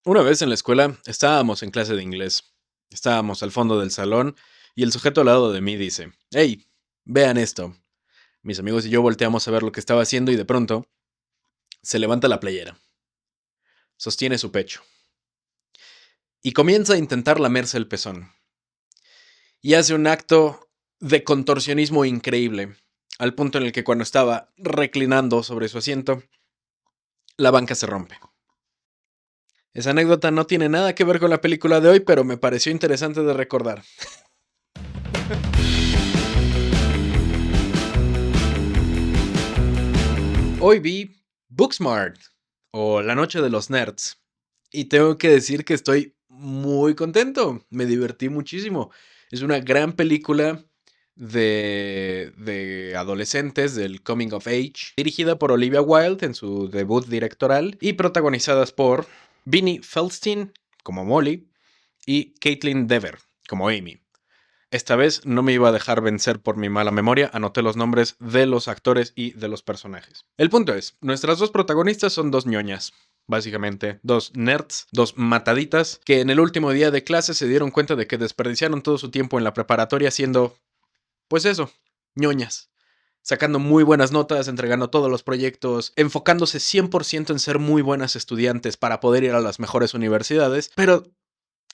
Una vez en la escuela estábamos en clase de inglés. Estábamos al fondo del salón y el sujeto al lado de mí dice, «Hey, vean esto». Mis amigos y yo volteamos a ver lo que estaba haciendo y de pronto se levanta la playera, sostiene su pecho y comienza a intentar lamerse el pezón. Y hace un acto de contorsionismo increíble, al punto en el que cuando estaba reclinando sobre su asiento, la banca se rompe. Esa anécdota no tiene nada que ver con la película de hoy, pero me pareció interesante de recordar. Hoy vi Booksmart o La Noche de los Nerds y tengo que decir que estoy muy contento. Me divertí muchísimo. Es una gran película de adolescentes del Coming of Age, dirigida por Olivia Wilde en su debut directoral y protagonizadas por Vinnie Feldstein como Molly y Caitlin Dever como Amy. Esta vez no me iba a dejar vencer por mi mala memoria, anoté los nombres de los actores y de los personajes. El punto es, nuestras dos protagonistas son dos ñoñas, básicamente, dos nerds, dos mataditas, que en el último día de clase se dieron cuenta de que desperdiciaron todo su tiempo en la preparatoria siendo, pues eso, ñoñas. Sacando muy buenas notas, entregando todos los proyectos, enfocándose 100% en ser muy buenas estudiantes para poder ir a las mejores universidades, pero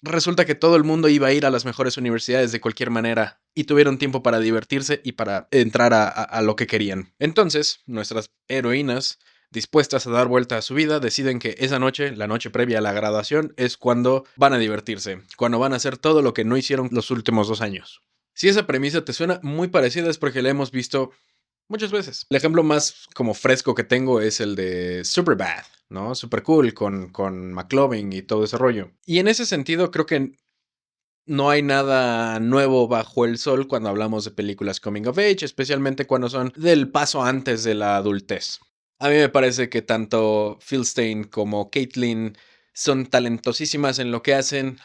resulta que todo el mundo iba a ir a las mejores universidades de cualquier manera y tuvieron tiempo para divertirse y para entrar a lo que querían. Entonces, nuestras heroínas, dispuestas a dar vuelta a su vida, deciden que esa noche, la noche previa a la graduación, es cuando van a divertirse, cuando van a hacer todo lo que no hicieron los últimos 2 años. Si esa premisa te suena muy parecida es porque la hemos visto muchas veces. El ejemplo más como fresco que tengo es el de Superbad, ¿no? Super cool con McLovin y todo ese rollo. Y en ese sentido creo que no hay nada nuevo bajo el sol cuando hablamos de películas coming of age, especialmente cuando son del paso antes de la adultez. A mí me parece que tanto Phil Stein como Caitlin son talentosísimas en lo que hacen,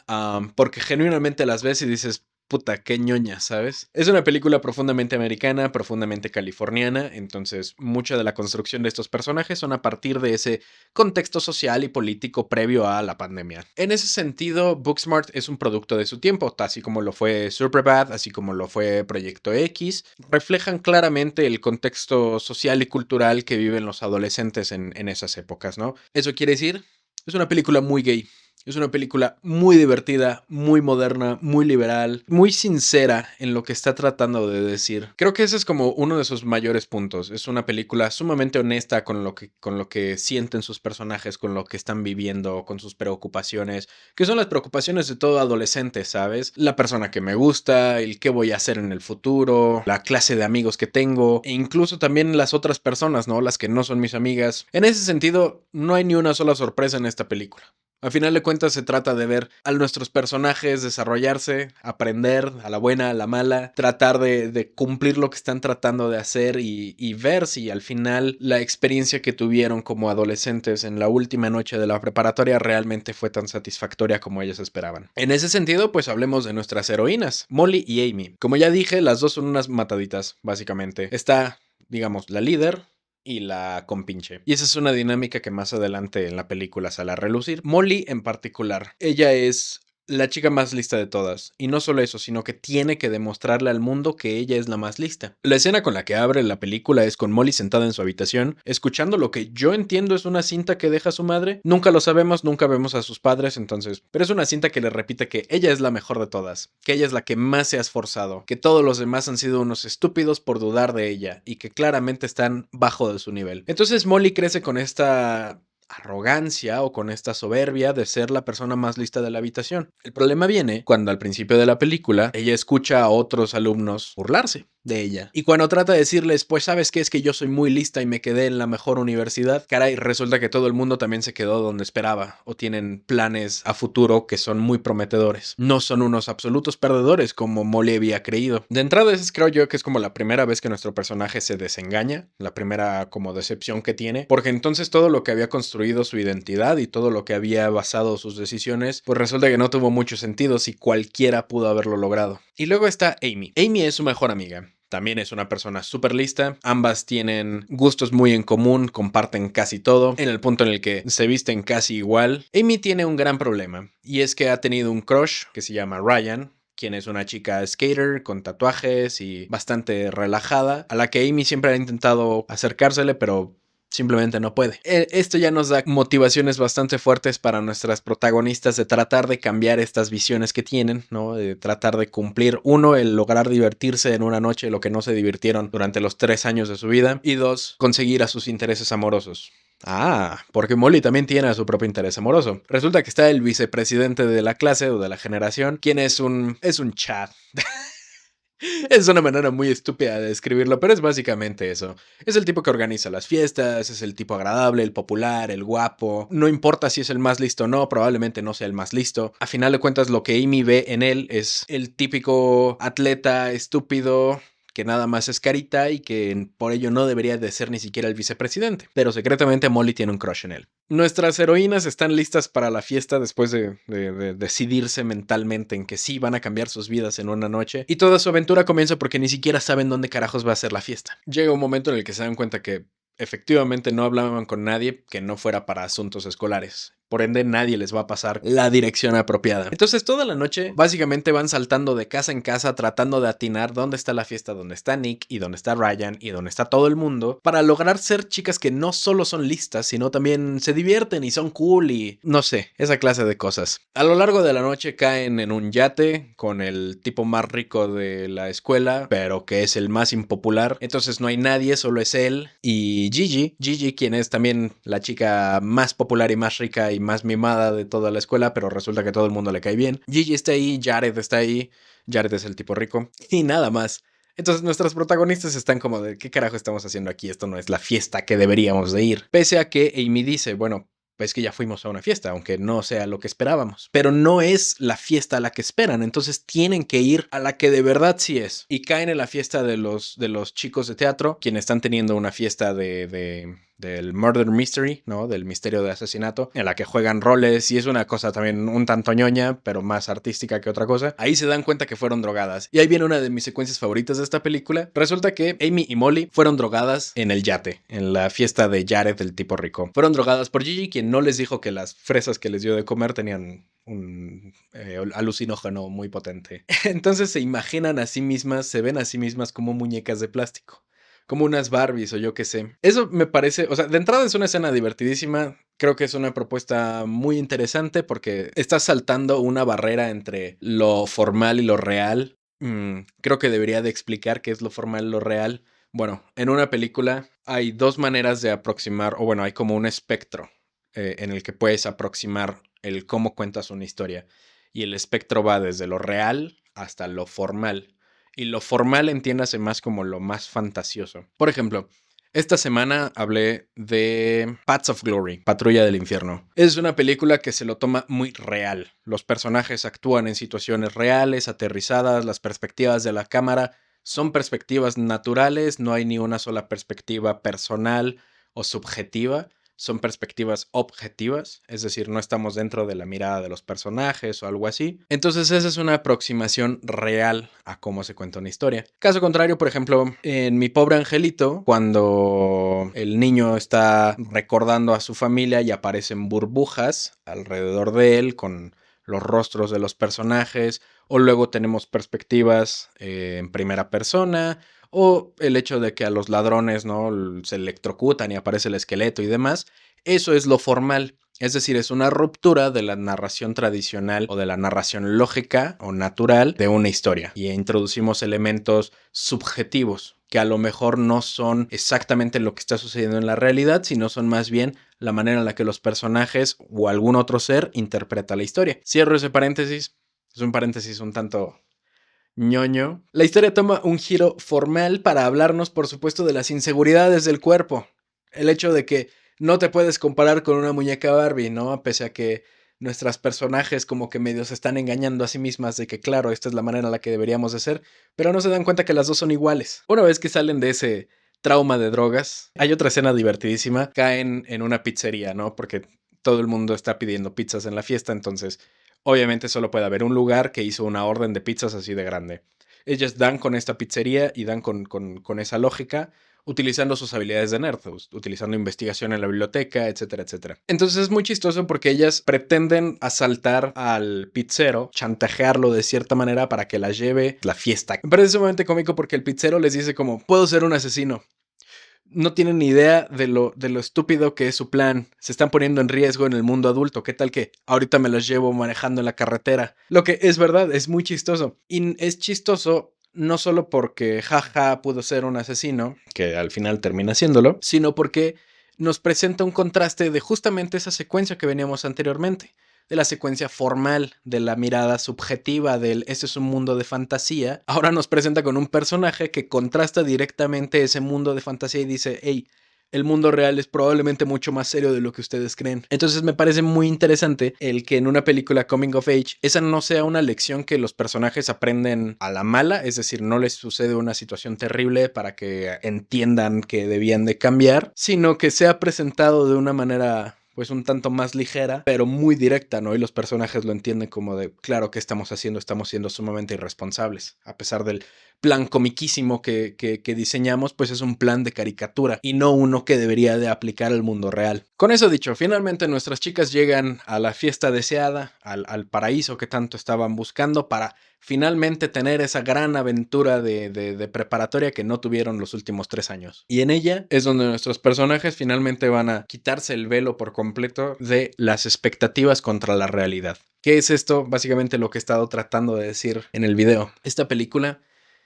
porque genuinamente las ves y dices, puta, qué ñoña, ¿sabes? Es una película profundamente americana, profundamente californiana, entonces mucha de la construcción de estos personajes son a partir de ese contexto social y político previo a la pandemia. En ese sentido, Booksmart es un producto de su tiempo, así como lo fue Superbad, así como lo fue Proyecto X, reflejan claramente el contexto social y cultural que viven los adolescentes en esas épocas, ¿no? Eso quiere decir, es una película muy gay. Es una película muy divertida, muy moderna, muy liberal, muy sincera en lo que está tratando de decir. Creo que ese es como uno de sus mayores puntos. Es una película sumamente honesta con lo que sienten sus personajes, con lo que están viviendo, con sus preocupaciones, que son las preocupaciones de todo adolescente, ¿sabes? La persona que me gusta, el qué voy a hacer en el futuro, la clase de amigos que tengo, e incluso también las otras personas, ¿no? Las que no son mis amigas. En ese sentido, no hay ni una sola sorpresa en esta película. Al final de cuentas se trata de ver a nuestros personajes desarrollarse, aprender a la buena, a la mala, tratar de cumplir lo que están tratando de hacer y ver si al final la experiencia que tuvieron como adolescentes en la última noche de la preparatoria realmente fue tan satisfactoria como ellos esperaban. En ese sentido, pues hablemos de nuestras heroínas, Molly y Amy. Como ya dije, las dos son unas mataditas, básicamente. Está, digamos, la líder, y la compinche. Y esa es una dinámica que más adelante en la película sale a relucir. Molly en particular, ella es la chica más lista de todas. Y no solo eso, sino que tiene que demostrarle al mundo que ella es la más lista. La escena con la que abre la película es con Molly sentada en su habitación, escuchando lo que yo entiendo es una cinta que deja su madre. Nunca lo sabemos, nunca vemos a sus padres, entonces... Pero es una cinta que le repite que ella es la mejor de todas, que ella es la que más se ha esforzado, que todos los demás han sido unos estúpidos por dudar de ella y que claramente están bajo de su nivel. Entonces Molly crece con esta arrogancia o con esta soberbia de ser la persona más lista de la habitación. El problema viene cuando al principio de la película ella escucha a otros alumnos burlarse de ella. Y cuando trata de decirles, pues sabes qué, es que yo soy muy lista y me quedé en la mejor universidad, caray, resulta que todo el mundo también se quedó donde esperaba o tienen planes a futuro que son muy prometedores. No son unos absolutos perdedores como Molly había creído. De entrada, esa creo yo que es como la primera vez que nuestro personaje se desengaña, la primera como decepción que tiene, porque entonces todo lo que había construido su identidad y todo lo que había basado sus decisiones, pues resulta que no tuvo mucho sentido si cualquiera pudo haberlo logrado. Y luego está Amy. Amy es su mejor amiga. también es una persona súper lista. Ambas tienen gustos muy en común, comparten casi todo, en el punto en el que se visten casi igual. Amy tiene un gran problema, y es que ha tenido un crush que se llama Ryan, quien es una chica skater con tatuajes y bastante relajada, a la que Amy siempre ha intentado acercársele, pero simplemente no puede. Esto ya nos da motivaciones bastante fuertes para nuestras protagonistas de tratar de cambiar estas visiones que tienen, ¿no? De tratar de cumplir, uno, el lograr divertirse en una noche, lo que no se divirtieron durante los 3 años de su vida, y dos, conseguir a sus intereses amorosos. Porque Molly también tiene a su propio interés amoroso. Resulta que está el vicepresidente de la clase o de la generación, quien es un chat. Es una manera muy estúpida de describirlo, pero es básicamente eso. Es el tipo que organiza las fiestas, es el tipo agradable, el popular, el guapo. No importa si es el más listo o no, probablemente no sea el más listo. A final de cuentas, lo que Amy ve en él es el típico atleta estúpido que nada más es carita y que por ello no debería de ser ni siquiera el vicepresidente. Pero secretamente Molly tiene un crush en él. Nuestras heroínas están listas para la fiesta después de decidirse mentalmente en que sí van a cambiar sus vidas en una noche. Y toda su aventura comienza porque ni siquiera saben dónde carajos va a ser la fiesta. Llega un momento en el que se dan cuenta que efectivamente no hablaban con nadie que no fuera para asuntos escolares. Por ende, nadie les va a pasar la dirección apropiada. Entonces, toda la noche, básicamente van saltando de casa en casa, tratando de atinar dónde está la fiesta, dónde está Nick, y dónde está Ryan, y dónde está todo el mundo, para lograr ser chicas que no solo son listas, sino también se divierten y son cool y, no sé, esa clase de cosas. A lo largo de la noche caen en un yate con el tipo más rico de la escuela, pero que es el más impopular. Entonces no hay nadie, solo es él y Gigi, quien es también la chica más popular y más rica y más mimada de toda la escuela, pero resulta que todo el mundo le cae bien. Gigi está ahí, Jared está ahí, Jared es el tipo rico y nada más. Entonces nuestras protagonistas están como de ¿qué carajo estamos haciendo aquí? Esto no es la fiesta que deberíamos de ir. Pese a que Amy dice, bueno, pues que ya fuimos a una fiesta, aunque no sea lo que esperábamos. Pero no es la fiesta a la que esperan, entonces tienen que ir a la que de verdad sí es. Y caen en la fiesta de los chicos de teatro, quienes están teniendo una fiesta del murder mystery, ¿no? Del misterio de asesinato, en la que juegan roles y es una cosa también un tanto ñoña, pero más artística que otra cosa. Ahí se dan cuenta que fueron drogadas. Y ahí viene una de mis secuencias favoritas de esta película. Resulta que Amy y Molly fueron drogadas en el yate, en la fiesta de Jared, el tipo rico. Fueron drogadas por Gigi, quien no les dijo que las fresas que les dio de comer tenían un alucinógeno muy potente. Entonces se imaginan a sí mismas, se ven a sí mismas como muñecas de plástico. Como unas Barbies o yo qué sé. Eso me parece, o sea, de entrada es una escena divertidísima. Creo que es una propuesta muy interesante porque está saltando una barrera entre lo formal y lo real. Creo que debería de explicar qué es lo formal y lo real. Bueno, en una película hay dos maneras de aproximar, o bueno, hay como un espectro en el que puedes aproximar el cómo cuentas una historia. Y el espectro va desde lo real hasta lo formal. Y lo formal entiéndase más como lo más fantasioso. Por ejemplo, esta semana hablé de Paths of Glory, Patrulla del Infierno. Es una película que se lo toma muy real. Los personajes actúan en situaciones reales, aterrizadas, las perspectivas de la cámara son perspectivas naturales, no hay ni una sola perspectiva personal o subjetiva. Son perspectivas objetivas, es decir, no estamos dentro de la mirada de los personajes o algo así. Entonces esa es una aproximación real a cómo se cuenta una historia. Caso contrario, por ejemplo, en Mi Pobre Angelito, cuando el niño está recordando a su familia y aparecen burbujas alrededor de él con los rostros de los personajes, o luego tenemos perspectivas en primera persona, o el hecho de que a los ladrones, ¿no?, se electrocutan y aparece el esqueleto y demás. Eso es lo formal. Es decir, es una ruptura de la narración tradicional o de la narración lógica o natural de una historia. Y introducimos elementos subjetivos que a lo mejor no son exactamente lo que está sucediendo en la realidad, sino son más bien la manera en la que los personajes o algún otro ser interpreta la historia. Cierro ese paréntesis. Es un paréntesis un tanto ñoño. La historia toma un giro formal para hablarnos, por supuesto, de las inseguridades del cuerpo. El hecho de que no te puedes comparar con una muñeca Barbie, ¿no? Pese a que nuestras personajes como que medio se están engañando a sí mismas de que, claro, esta es la manera en la que deberíamos de ser, pero no se dan cuenta que las dos son iguales. Una vez que salen de ese trauma de drogas, hay otra escena divertidísima. Caen en una pizzería, ¿no? Porque todo el mundo está pidiendo pizzas en la fiesta, entonces obviamente solo puede haber un lugar que hizo una orden de pizzas así de grande. ellas dan con esta pizzería y dan con esa lógica, utilizando sus habilidades de nerd, utilizando investigación en la biblioteca, etcétera, etcétera. Entonces es muy chistoso porque ellas pretenden asaltar al pizzero, chantajearlo de cierta manera para que las lleve a la fiesta. Me parece sumamente cómico porque el pizzero les dice como, puedo ser un asesino. No tienen ni idea de lo estúpido que es su plan. Se están poniendo en riesgo en el mundo adulto. ¿Qué tal que ahorita me los llevo manejando en la carretera? Lo que es verdad, es muy chistoso. Y es chistoso no solo porque jaja pudo ser un asesino, que al final termina siéndolo, sino porque nos presenta un contraste de justamente esa secuencia que veníamos anteriormente, de la secuencia formal, de la mirada subjetiva del este es un mundo de fantasía. Ahora nos presenta con un personaje que contrasta directamente ese mundo de fantasía y dice, hey, el mundo real es probablemente mucho más serio de lo que ustedes creen. Entonces me parece muy interesante el que en una película Coming of Age esa no sea una lección que los personajes aprenden a la mala, es decir, no les sucede una situación terrible para que entiendan que debían de cambiar, sino que sea presentado de una manera pues un tanto más ligera, pero muy directa, ¿no? Y los personajes lo entienden como de, claro, ¿qué estamos haciendo? Estamos siendo sumamente irresponsables, a pesar del plan comiquísimo que diseñamos, pues es un plan de caricatura y no uno que debería de aplicar al mundo real. Con eso dicho, finalmente nuestras chicas llegan a la fiesta deseada, al paraíso que tanto estaban buscando para finalmente tener esa gran aventura de preparatoria que no tuvieron los últimos 3 años. Y en ella es donde nuestros personajes finalmente van a quitarse el velo por completo de las expectativas contra la realidad. ¿Qué es esto? Básicamente lo que he estado tratando de decir en el video. Esta película,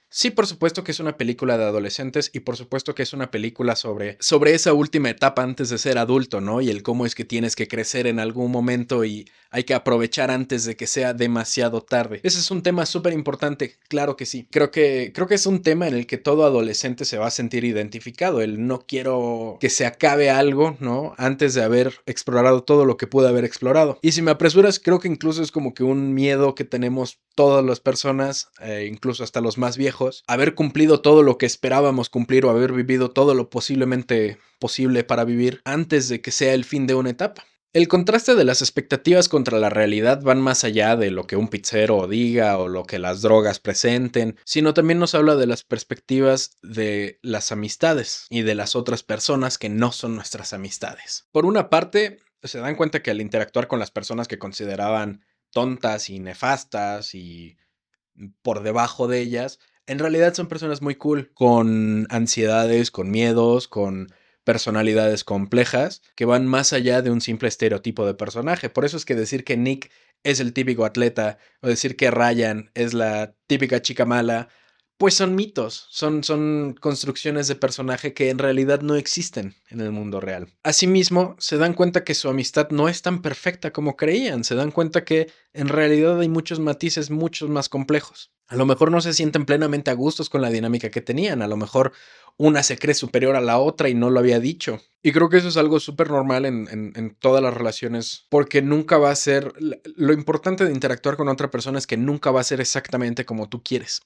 sí, por supuesto que es una película de adolescentes y por supuesto que es una película sobre esa última etapa antes de ser adulto, ¿no? Y el cómo es que tienes que crecer en algún momento y hay que aprovechar antes de que sea demasiado tarde. Ese es un tema súper importante, claro que sí. Creo que es un tema en el que todo adolescente se va a sentir identificado. El no quiero que se acabe algo, ¿no? Antes de haber explorado todo lo que pude haber explorado. Y si me apresuras, creo que incluso es como que un miedo que tenemos todas las personas, incluso hasta los más viejos, haber cumplido todo lo que esperábamos cumplir o haber vivido todo lo posiblemente posible para vivir antes de que sea el fin de una etapa. El contraste de las expectativas contra la realidad van más allá de lo que un pizzero diga o lo que las drogas presenten, sino también nos habla de las perspectivas de las amistades y de las otras personas que no son nuestras amistades. Por una parte, se dan cuenta que al interactuar con las personas que consideraban tontas y nefastas y por debajo de ellas, en realidad son personas muy cool, con ansiedades, con miedos, con personalidades complejas que van más allá de un simple estereotipo de personaje. Por eso es que decir que Nick es el típico atleta o decir que Ryan es la típica chica mala, pues son mitos, son construcciones de personaje que en realidad no existen en el mundo real. Asimismo, se dan cuenta que su amistad no es tan perfecta como creían, se dan cuenta que en realidad hay muchos matices muchos más complejos. A lo mejor no se sienten plenamente a gustos con la dinámica que tenían, a lo mejor una se cree superior a la otra y no lo había dicho. Y creo que eso es algo súper normal en todas las relaciones, porque nunca va a ser, lo importante de interactuar con otra persona es que nunca va a ser exactamente como tú quieres,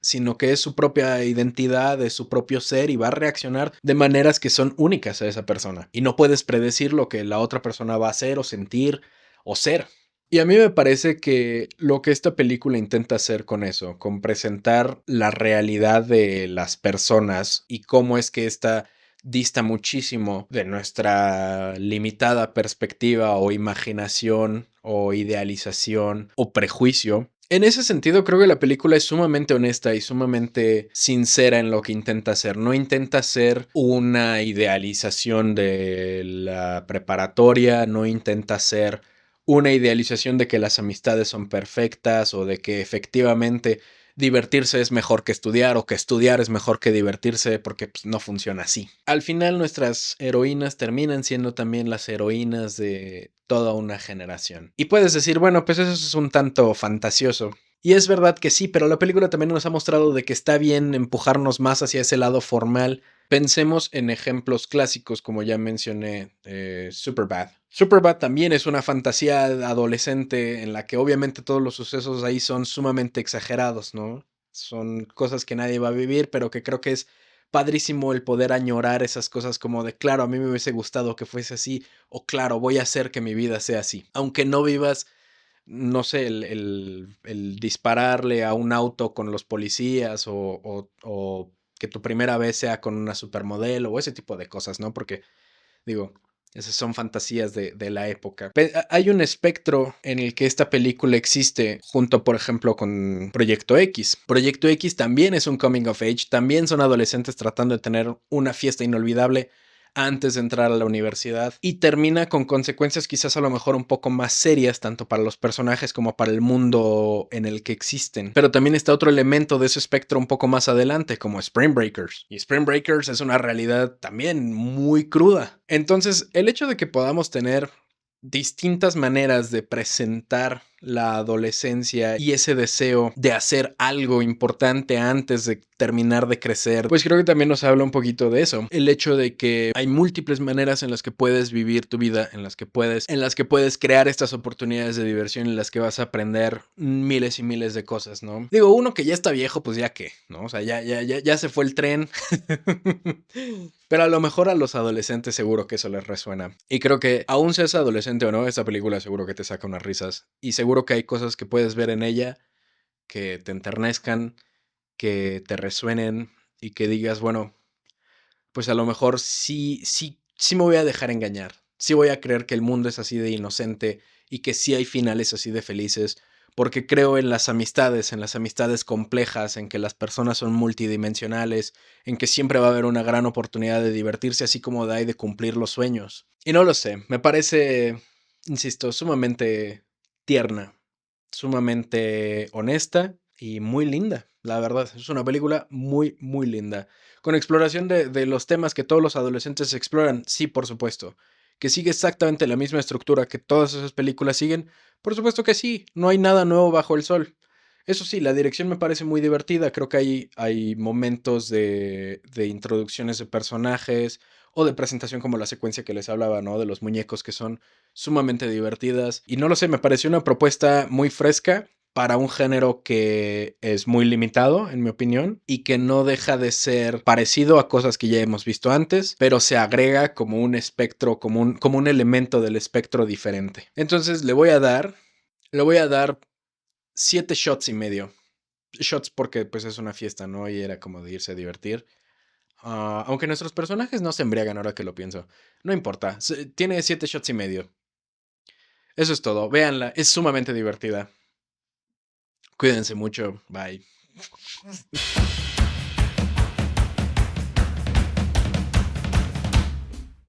sino que es su propia identidad, es su propio ser y va a reaccionar de maneras que son únicas a esa persona. Y no puedes predecir lo que la otra persona va a hacer o sentir o ser. Y a mí me parece que lo que esta película intenta hacer con eso, con presentar la realidad de las personas y cómo es que esta dista muchísimo de nuestra limitada perspectiva o imaginación o idealización o prejuicio. En ese sentido, creo que la película es sumamente honesta y sumamente sincera en lo que intenta hacer. No intenta ser una idealización de la preparatoria, no intenta ser una idealización de que las amistades son perfectas o de que efectivamente divertirse es mejor que estudiar o que estudiar es mejor que divertirse, porque pues, no funciona así. Al final nuestras heroínas terminan siendo también las heroínas de toda una generación. Y puedes decir, bueno, pues eso es un tanto fantasioso. Y es verdad que sí, pero la película también nos ha mostrado de que está bien empujarnos más hacia ese lado formal. Pensemos en ejemplos clásicos, como ya mencioné, Superbad. Superbad también es una fantasía adolescente en la que obviamente todos los sucesos ahí son sumamente exagerados, ¿no? Son cosas que nadie va a vivir, pero que creo que es padrísimo el poder añorar esas cosas como de, claro, a mí me hubiese gustado que fuese así, o claro, voy a hacer que mi vida sea así. Aunque no vivas no sé, el dispararle a un auto con los policías o que tu primera vez sea con una supermodelo o ese tipo de cosas, ¿no? Porque digo, esas son fantasías de la época. Hay un espectro en el que esta película existe junto, por ejemplo, con Proyecto X. Proyecto X también es un coming of age, también son adolescentes tratando de tener una fiesta inolvidable antes de entrar a la universidad y termina con consecuencias quizás a lo mejor un poco más serias tanto para los personajes como para el mundo en el que existen. Pero también está otro elemento de ese espectro un poco más adelante como Spring Breakers. Y Spring Breakers es una realidad también muy cruda. Entonces, el hecho de que podamos tener distintas maneras de presentar la adolescencia y ese deseo de hacer algo importante antes de terminar de crecer, pues creo que también nos habla un poquito de eso. El hecho de que hay múltiples maneras en las que puedes vivir tu vida, en las que puedes crear estas oportunidades de diversión, en las que vas a aprender miles y miles de cosas, ¿no? Digo, uno que ya está viejo, pues ya qué, ¿no? O sea, ya se fue el tren. Pero a lo mejor a los adolescentes seguro que eso les resuena. Y creo que aún seas adolescente o no, esta película seguro que te saca unas risas. Y seguro que hay cosas que puedes ver en ella que te enternezcan, que te resuenen y que digas, bueno, pues a lo mejor sí me voy a dejar engañar. Sí voy a creer que el mundo es así de inocente y que sí hay finales así de felices, porque creo en las amistades complejas, en que las personas son multidimensionales, en que siempre va a haber una gran oportunidad de divertirse, así como hay de cumplir los sueños. Y no lo sé, me parece, insisto, sumamente tierna, sumamente honesta y muy linda, la verdad. Es una película muy, muy linda. Con exploración de los temas que todos los adolescentes exploran, sí, por supuesto. Que sigue exactamente la misma estructura que todas esas películas siguen, por supuesto que sí, no hay nada nuevo bajo el sol. Eso sí, la dirección me parece muy divertida, creo que hay momentos de introducciones de personajes o de presentación como la secuencia que les hablaba, ¿no? De los muñecos que son sumamente divertidas. Y no lo sé, me pareció una propuesta muy fresca para un género que es muy limitado, en mi opinión, y que no deja de ser parecido a cosas que ya hemos visto antes, pero se agrega como un espectro, como un elemento del espectro diferente. Entonces le voy a dar 7 shots y medio. Shots porque pues es una fiesta, ¿no? Y era como de irse a divertir. Aunque nuestros personajes no se embriagan ahora que lo pienso. No importa, tiene 7 shots y medio. Eso es todo, véanla, es sumamente divertida. Cuídense mucho, bye.